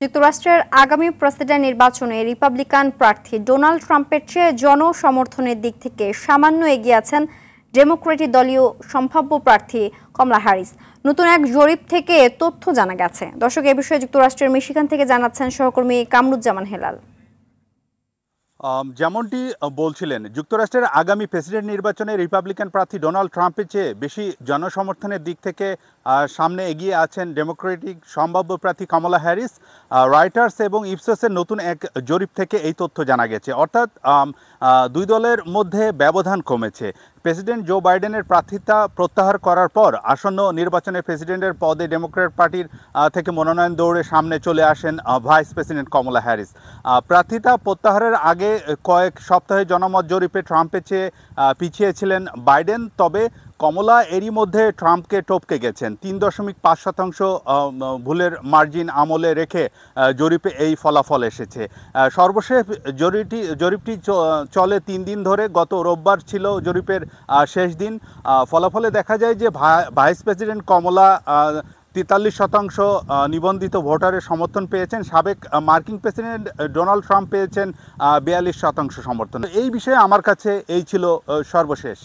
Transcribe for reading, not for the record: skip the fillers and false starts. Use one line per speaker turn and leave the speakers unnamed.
যুক্তরাষ্ট্রের আগামী প্রেসিডেন্ট নির্বাচনে রিপাবলিকান প্রার্থী ডোনাল্ড ট্রাম্পের চেয়ে জনসমর্থনের দিক থেকে সামান্য এগিয়ে আছেন ডেমোক্রেটিক দলীয় সম্ভাব্য প্রার্থী কমলা হ্যারিস। নতুন এক জরিপ থেকে তথ্য জানা গেছে। দর্শক, এ বিষয়ে যুক্তরাষ্ট্রের মিশিগান থেকে জানাচ্ছেন সহকর্মী কামরুজ্জামান হেলাল।
যেমনটি বলছিলেন, যুক্তরাষ্ট্রের আগামী প্রেসিডেন্ট নির্বাচনে রিপাবলিকান প্রার্থী ডোনাল্ড ট্রাম্পের চেয়ে বেশি জনসমর্থনের দিক থেকে সামনে এগিয়ে আছেন ডেমোক্রেটিক সম্ভাব্য প্রার্থী কমলা হ্যারিস। রয়টার্স এবং ইপসোসের নতুন এক জরিপ থেকে এই তথ্য জানা গেছে। অর্থাৎ দুই দলের মধ্যে ব্যবধান কমেছে। প্রেসিডেন্ট জো বাইডেনের প্রার্থিতা প্রত্যাহার করার পর আসন্ন নির্বাচনে প্রেসিডেন্টের পদে ডেমোক্র্যাট পার্টির থেকে মনোনয়ন দৌড়ে সামনে চলে আসেন ভাইস প্রেসিডেন্ট কমলা হ্যারিস। প্রার্থিতা প্রত্যাহারের আগে কয়েক সপ্তাহে জনমত জরিপে ট্রাম্পের চেয়ে পিছিয়ে ছিলেন বাইডেন। তবে কমলা এরই মধ্যে ট্রাম্পকে টপকে গেছেন। 3.5% ভুলের মার্জিন আমলে রেখে জরিপে এই ফলাফল এসেছে। সর্বশেষ জরিপটি চলে 3 দিন ধরে। গত রোববার ছিল জরিপের শেষ দিন। ফলাফলে দেখা যায় যে ভাইস প্রেসিডেন্ট কমলা 43% নিবন্ধিত ভোটারের সমর্থন পেয়েছেন। সাবেক মার্কিন প্রেসিডেন্ট ডোনাল্ড ট্রাম্প পেয়েছেন 42% সমর্থন। এই বিষয়ে আমার কাছে এই ছিল সর্বশেষ।